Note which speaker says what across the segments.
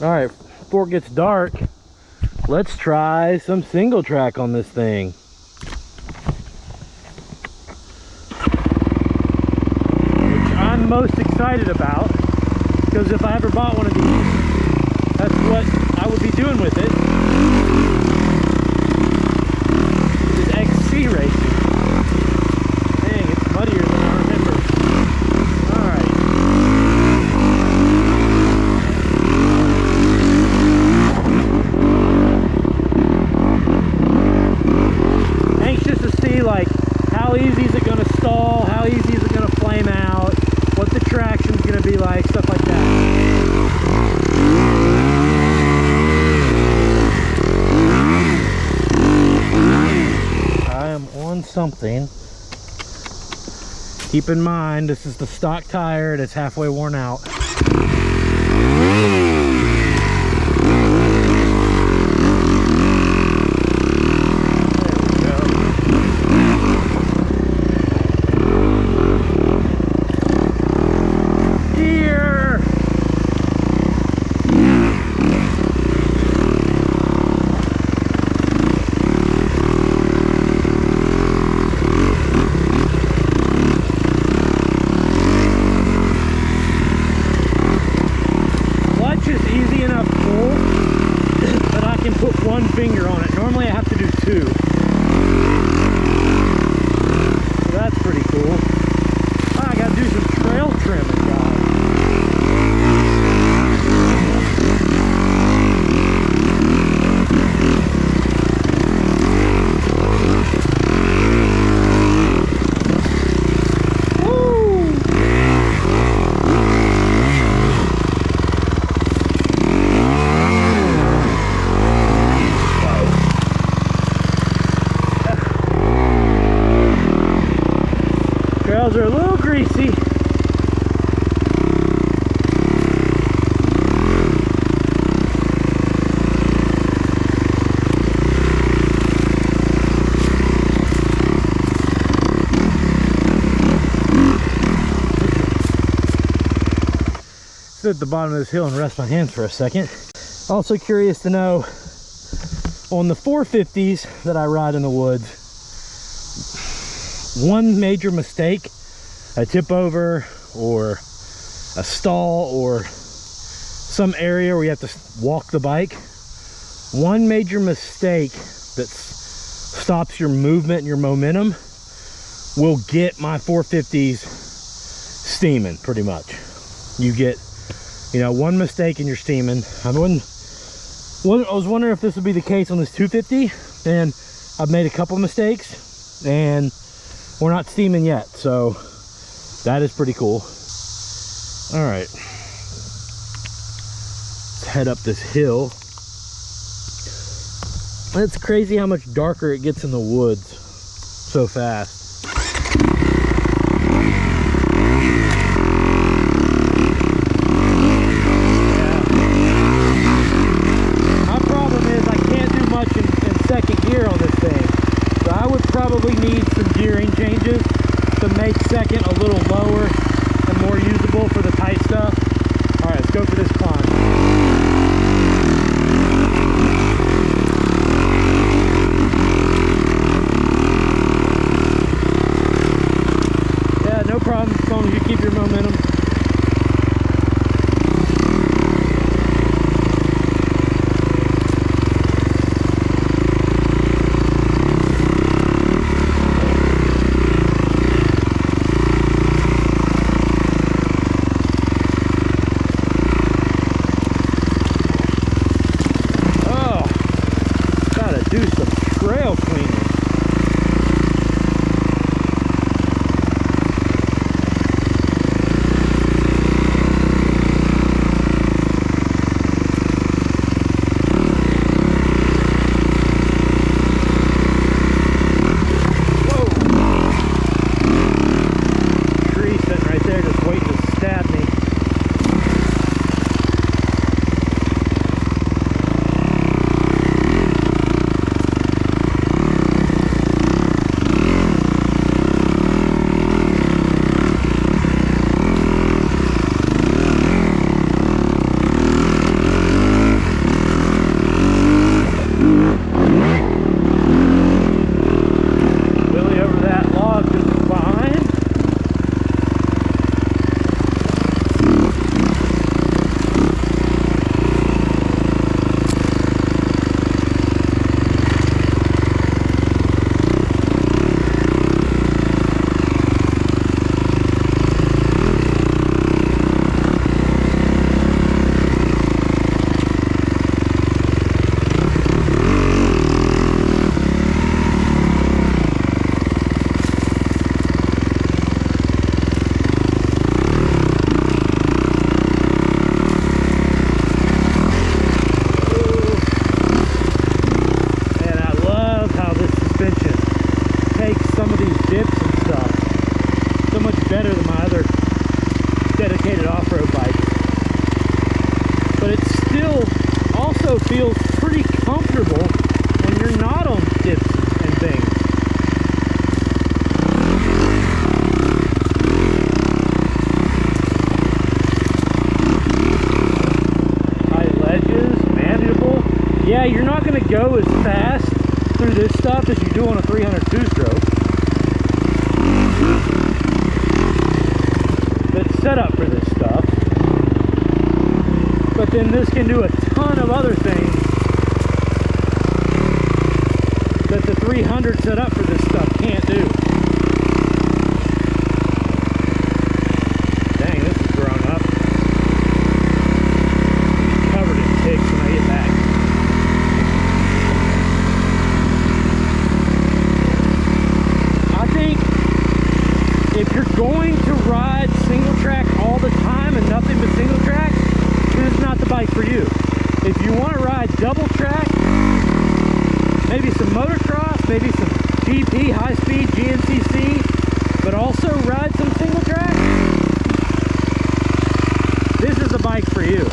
Speaker 1: All right, before it gets dark, let's try some single track on this thing. Which I'm most excited about, because if I ever bought one of these, that's what I would be doing with it. This is XC racing. Dang, it's muddier than I remember. Alright. Anxious to see, like, how easy is it going to stall, how easy is it going to flame out, what the traction's going to be like, stuff like that. I am on something. Keep in mind, this is the stock tire that's halfway worn out. Finger on it. Normally I have to do two. So that's pretty cool. Oh, I gotta do some trail trimming, guys. Trails are a little greasy. Sit at the bottom of this hill and rest my hands for a second. Also curious to know, on the 450s that I ride in the woods, one major mistake, a tip over or a stall or some area where you have to walk the bike, one major mistake that stops your movement and your momentum will get my 450s steaming pretty much. You get, you know, one mistake and you're steaming. I was wondering if this would be the case on this 250, and I've made a couple mistakes and we're not steaming yet, so that is pretty cool. All right, let's head up this hill. It's crazy how much darker it gets in the woods so fast. Yeah. My problem is I can't do much in second gear on this thing. So I would probably need some gearing changes to make second a little lower and more usable for the tight stuff. All right, let's go for this climb. Yeah, no problem, as long as you keep your momentum. better than my other dedicated off-road bikes. But it still also feels pretty comfortable when you're not on dips and things. High ledges, manageable. Yeah, you're not going to go as fast through this stuff as you do on a 300 two-stroke. But it's set up for this stuff. But then this can do a ton of other things that the 300 set up for this stuff can't do. Dang, this is grown up. Covered in ticks when I get back. I think if you're going to ride single track all the time and nothing but single track, this is not the bike for you. If you want to ride double track, maybe some motocross, maybe some GP, high-speed, GNCC, but also ride some single track, this is the bike for you.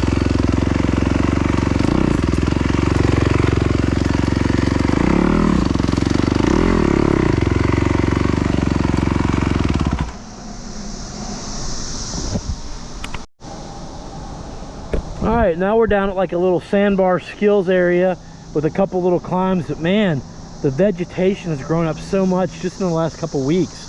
Speaker 1: Alright, now we're down at like a little sandbar skills area with a couple little climbs, but man, the vegetation has grown up so much just in the last couple weeks.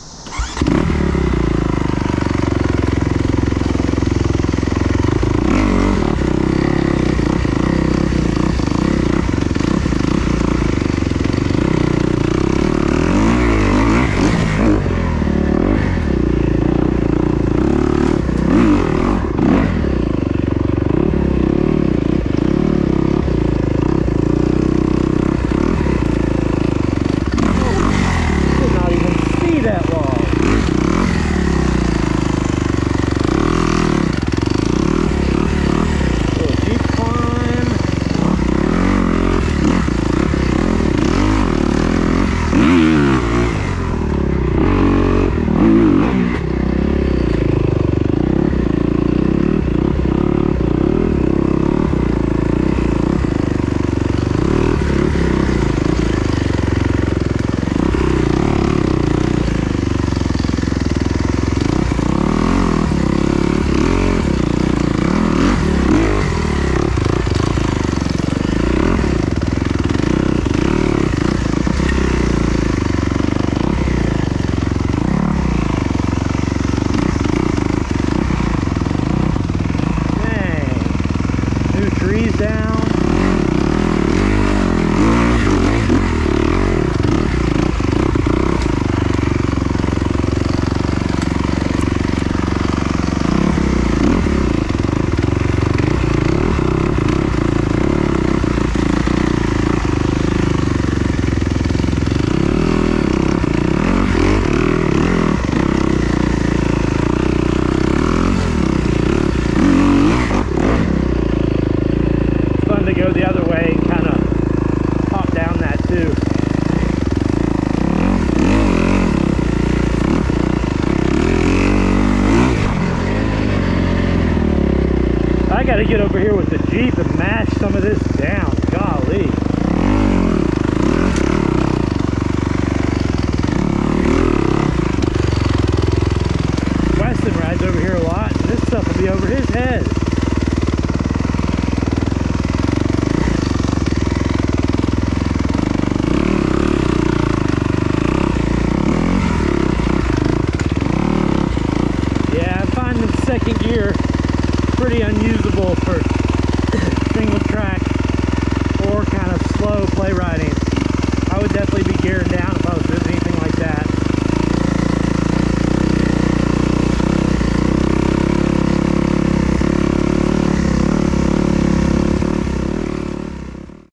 Speaker 1: Gotta get over here with the Jeep and mash some of this down. Golly. Weston rides over here a lot, and this stuff will be over his head. Yeah, I find the second gear pretty unusable for single track or kind of slow play riding. I would definitely be gearing down if I was doing anything like that.